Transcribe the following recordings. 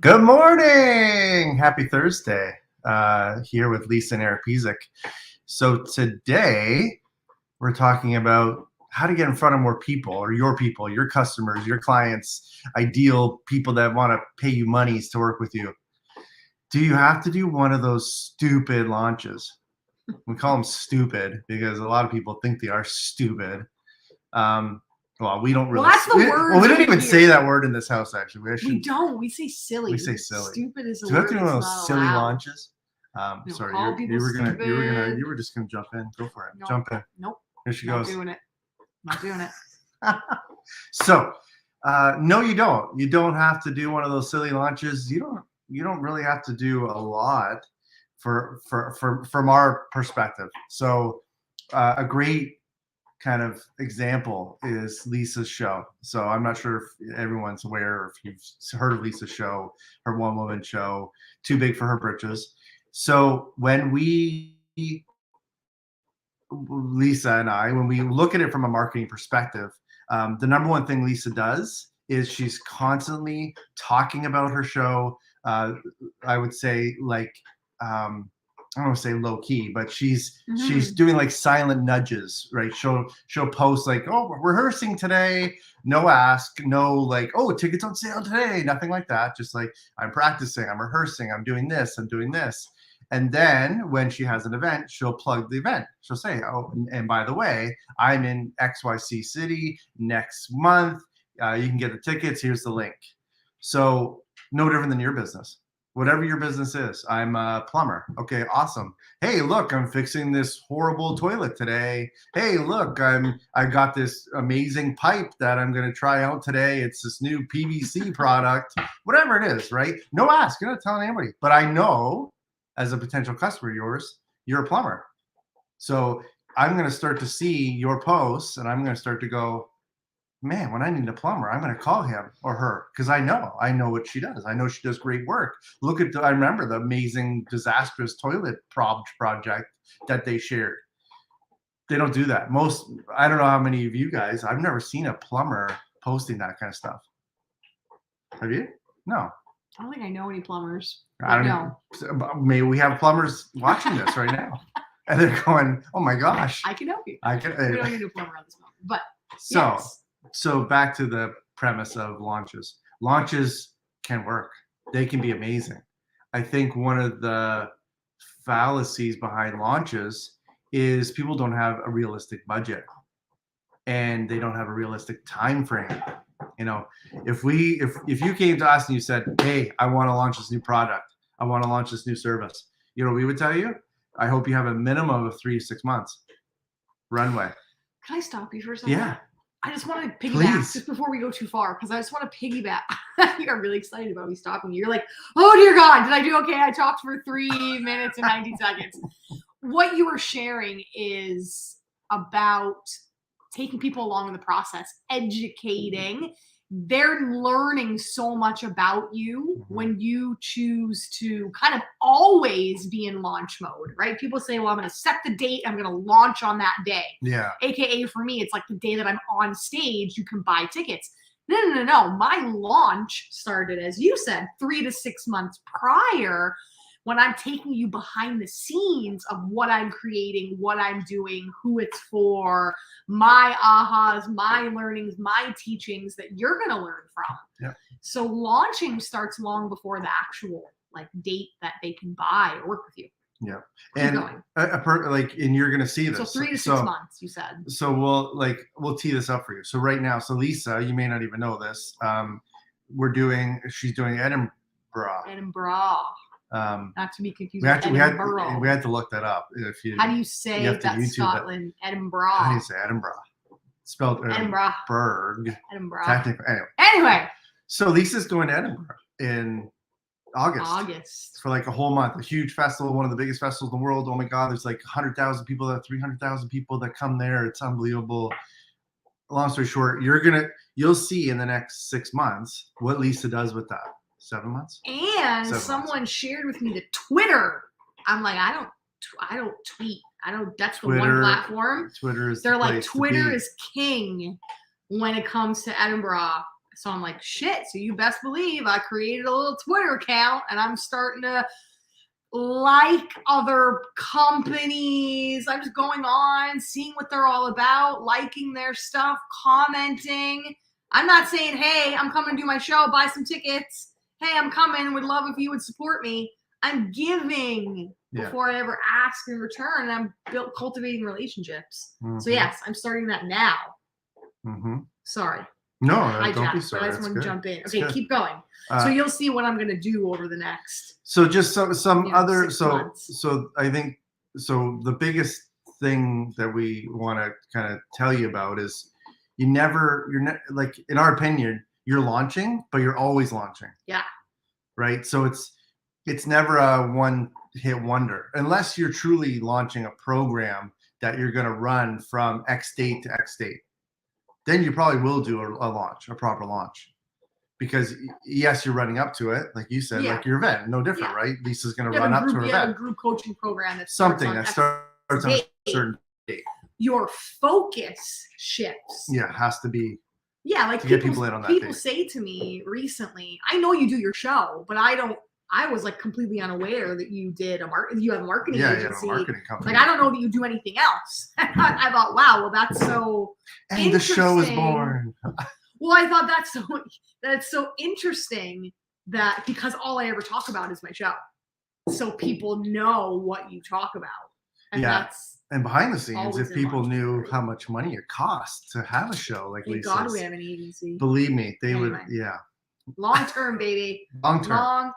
Good morning. Happy Thursday. Here with Lisa and Eric Pizik. So today we're talking about how to get in front of more people, your customers, your clients, ideal people that want to pay you monies to work with you. Do you have to do one of those stupid launches? We call them stupid because a lot of people think they are stupid. Well, we don't really. Well, that's the word. Well, we don't even say that word in this house. Actually, we don't. We say silly. We say silly. Stupid is a Do we word. have to do one of those silly launches? Sorry, you were just gonna jump in. Go for it. Nope. Jump in. Nope. Here she goes. Not doing it. So, no, you don't. You don't have to do one of those silly launches. You don't really have to do a lot from our perspective. So, a great kind of example is Lisa's show. So I'm not sure if everyone's aware or if you've heard of Lisa's show, her one-woman show, Too Big for Her Britches. So when Lisa and I, when we look at it from a marketing perspective, the number one thing Lisa does is she's constantly talking about her show. I would say like, I don't want to say low key, but she's doing like silent nudges, right? She'll post like, oh, we're rehearsing today, no ask, no like, oh, tickets on sale today, nothing like that. Just like I'm practicing, I'm rehearsing, I'm doing this, I'm doing this. And then when she has an event, she'll plug the event. She'll say, oh, and by the way, I'm in XYZ city next month. You can get the tickets. Here's the link. So no different than your business. Whatever your business is, I'm a plumber. Okay, awesome. Hey, look, I'm fixing this horrible toilet today. Hey, look, I got this amazing pipe that I'm going to try out today. It's this new PVC product. Whatever it is, right? No ask. You're not telling anybody. But I know as a potential customer of yours, you're a plumber. So I'm going to start to see your posts and I'm going to start to go, man, when I need a plumber, I'm going to call him or her because I know what she does. I know she does great work. I remember the amazing, disastrous toilet project that they shared. They don't do that. I don't know how many of you guys, I've never seen a plumber posting that kind of stuff. Have you? No. I don't think I know any plumbers. I don't know. Maybe we have plumbers watching this right now. And they're going, oh my gosh. I can help you. We don't need a plumber on this moment. But So back to the premise of launches. Launches can work. They can be amazing. I think one of the fallacies behind launches is people don't have a realistic budget and they don't have a realistic time frame. You know, if you came to us and you said, hey, I want to launch this new product, I want to launch this new service, you know, we would tell you, I hope you have a minimum of 3 to 6 months runway. Can I stop you for a second? Yeah. I just want to piggyback just before we go too far because I just want to piggyback. I got really excited about me stopping you. You're like, oh dear God, did I do okay? I talked for 3 minutes and 90 seconds. What you were sharing is about taking people along in the process, educating. They're learning so much about you when you choose to kind of always be in launch mode, right? People say, well, I'm going to set the date. I'm going to launch on that day. Yeah. AKA for me, it's like the day that I'm on stage, you can buy tickets. No. My launch started, as you said, 3 to 6 months prior when I'm taking you behind the scenes of what I'm creating, what I'm doing, who it's for, my ahas, my learnings, my teachings that you're going to learn from. Yeah. So launching starts long before the actual like date that they can buy or work with you. Yeah. And and you're going to see this. So 3 to 6 months, you said. So we'll tee this up for you. So right now, Lisa, you may not even know this. She's doing Edinburgh. Not to be confused with Edinburgh. We had to look that up. How do you say that Scotland? Edinburgh. How do you say Edinburgh? Spelled Edinburgh. Edinburgh. Technically. Anyway. So Lisa's going to Edinburgh in August. For like a whole month. A huge festival, one of the biggest festivals in the world. Oh my God, there's like 100,000 people, 300,000 people that come there. It's unbelievable. Long story short, you'll see in the next 6 months what Lisa does with that. 7 months. And someone shared with me the Twitter. I'm like, I don't tweet. That's Twitter, the one platform. Twitter is They're like, Twitter is king when it comes to Edinburgh. So I'm like, shit. So you best believe I created a little Twitter account and I'm starting to like other companies. I'm just going on, seeing what they're all about, liking their stuff, commenting. I'm not saying, hey, I'm coming to do my show, buy some tickets. Hey, I'm coming, would love if you would support me. I'm giving before I ever ask in return. And I'm cultivating relationships. So yes, I'm starting that now. Sorry. No, don't be sorry. I just want to jump in. Okay, keep going. So you'll see what I'm going to do over the next. So just some other. 6 months. So I think the biggest thing that we want to kind of tell you about is you're not like, in our opinion, you're launching, but you're always launching. Yeah. Right. So it's never a one-hit wonder unless you're truly launching a program that you're going to run from X date to X date. Then you probably will do a proper launch, because yes, you're running up to it, like you said, like your event, no different, right? Lisa's going to run up to her event. A group coaching program that's something that starts on a certain date. Your focus shifts. Yeah, has to be. Yeah, like to get people in on that. People say to me recently, I know you do your show, but I was like completely unaware that you did you have a marketing agency. Yeah, a marketing company. Like, I don't know that you do anything else. I thought, wow, well, that's so and the show is born. Well, I thought that's so interesting that, because all I ever talk about is my show. So people know what you talk about. And and behind the scenes, if people knew how much money it costs to have a show like Lisa's. God, we have an agency. Believe me, they would, Long term, baby. Long term.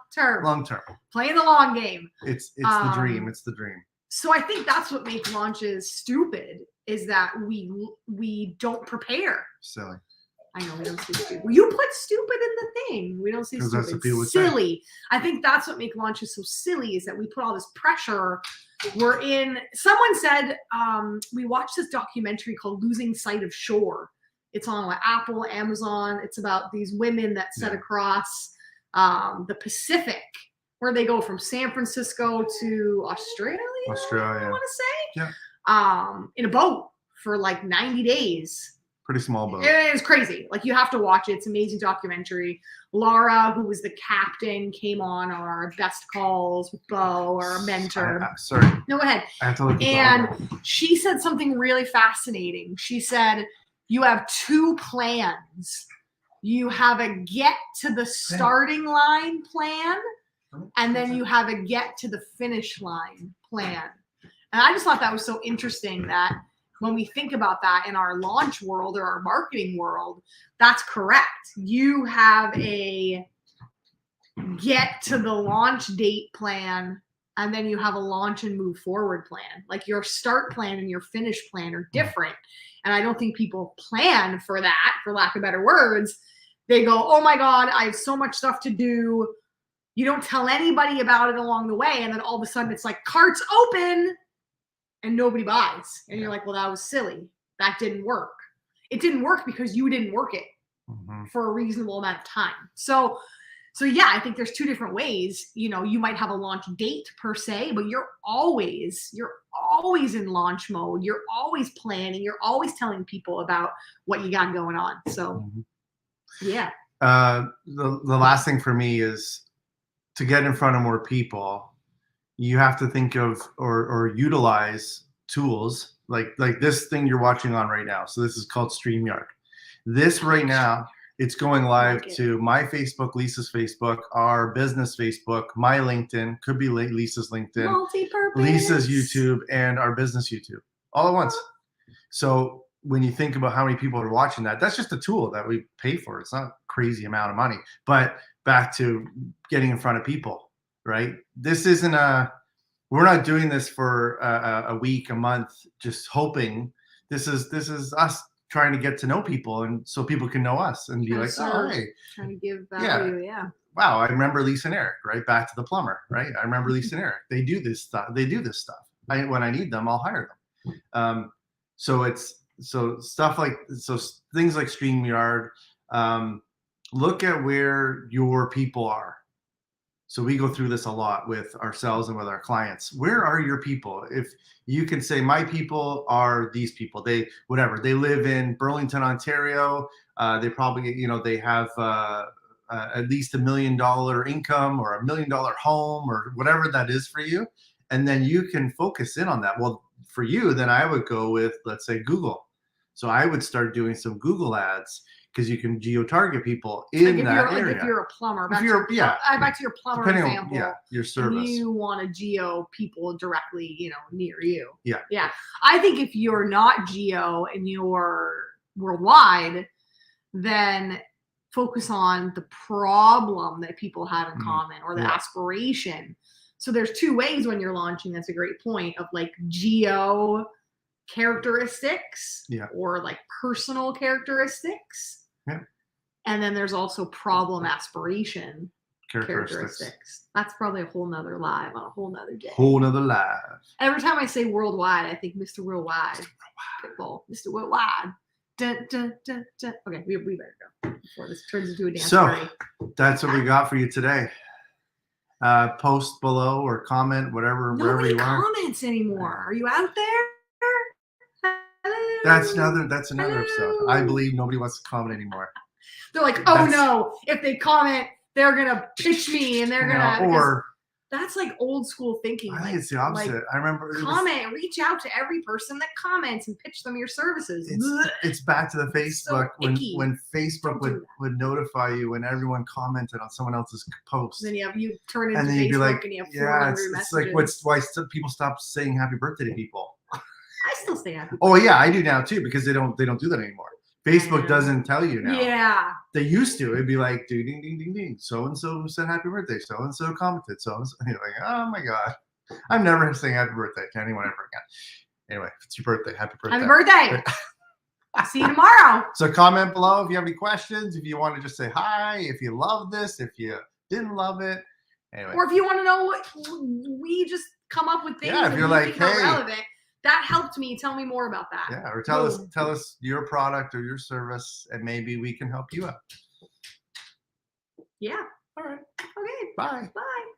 Playing the long game. It's the dream. It's the dream. So I think that's what makes launches stupid, is that we don't prepare. Silly. I know we don't say stupid. You put stupid in the thing. We don't say stupid. That's what people would silly. Say. I think that's what makes launches so silly, is that we put all this pressure. Someone said, we watched this documentary called Losing Sight of Shore. It's on Apple, Amazon. It's about these women that set across the Pacific, where they go from San Francisco to Australia. I want to say. Yeah. In a boat for like 90 days. Pretty small boat. It is crazy. Like, you have to watch it. It's an amazing documentary. Laura, who was the captain, came on our best calls with Bo, our mentor. Sorry. No, go ahead. I have to look at And she said something really fascinating. She said, you have two plans. You have a get to the starting line plan, and then you have a get to the finish line plan. And I just thought that was so interesting, that when we think about that in our launch world or our marketing world, that's correct. You have a get to the launch date plan, and then you have a launch and move forward plan. Like, your start plan and your finish plan are different. And I don't think people plan for that, for lack of better words. They go, oh my God, I have so much stuff to do. You don't tell anybody about it along the way. And then all of a sudden it's like, cart's open and nobody buys. And you're like, well, that was silly. That didn't work. It didn't work because you didn't work it for a reasonable amount of time. So yeah, I think there's two different ways. You might have a launch date per se, but you're always in launch mode. You're always planning. You're always telling people about what you got going on. So yeah. The last thing for me is, to get in front of more people, you have to think of or utilize tools like this thing you're watching on right now. So this is called StreamYard. This right now, it's going live to my Facebook, Lisa's Facebook, our business Facebook, my LinkedIn, could be Lisa's LinkedIn, multi-purpose, Lisa's YouTube, and our business YouTube all at once. So when you think about how many people are watching that, that's just a tool that we pay for. It's not a crazy amount of money. But back to getting in front of people, right? This isn't we're not doing this for a week, a month, just hoping. This is us trying to get to know people, and so people can know us and be like, oh, hey. Trying to give value, yeah. Wow, I remember Lisa and Eric, right? Back to the plumber, right? I remember Lisa and Eric. They do this stuff. When I need them, I'll hire them. So things like StreamYard, look at where your people are. So we go through this a lot with ourselves and with our clients. Where are your people? If you can say, my people are these people, they live in Burlington, Ontario, They probably, they have at least $1 million income or $1 million home or whatever that is for you. And then you can focus in on that. Well, for you, then I would go with, let's say, Google. So I would start doing some Google ads because you can geo-target people in that area. Like if you're a plumber, back to your plumber depending example. on your service. You want to geo people directly, near you. Yeah. Yeah. I think if you're not geo and you're worldwide, then focus on the problem that people have in common or the aspiration. So there's two ways when you're launching. That's a great point of like geo characteristics or like personal characteristics. Yeah. And then there's also problem aspiration characteristics. That's probably a whole nother live on a whole nother day. Whole nother live. Every time I say worldwide, I think Mr. Worldwide. Pitbull. Mr. Worldwide. Dun, dun, dun, dun. Okay, we better go before this turns into a dance party. That's what we got for you today. Post below or comment, whatever, wherever you want. Nobody comments anymore. Are you out there? Hello? That's another episode. I believe nobody wants to comment anymore. They're like, oh no, if they comment, they're gonna pitch me and they're gonna or that's like old school thinking. I think it's the opposite. I remember reach out to every person that comments and pitch them your services. It's back to the Facebook so when Facebook would notify you when everyone commented on someone else's post. Then you turn into Facebook and you have 400 messages. It's like why people stop saying happy birthday to people. I still say happy birthday. Oh yeah, I do now too because they don't do that anymore. Facebook doesn't tell you now. Yeah. They used to. It'd be like, ding, ding, ding, ding, ding. So-and-so said happy birthday. So-and-so commented. So-and-so. You're like, oh my God. I'm never saying happy birthday to anyone ever again. Anyway, if it's your birthday, happy birthday. Happy birthday. I'll see you tomorrow. So comment below if you have any questions. If you want to just say hi. If you love this. If you didn't love it. Anyway. Or if you want to know what we just come up with things if you're like, hey, relevant. That helped me. Tell me more about that. Yeah, or tell us your product or your service, and maybe we can help you out. Yeah. All right. Okay. Bye. Bye.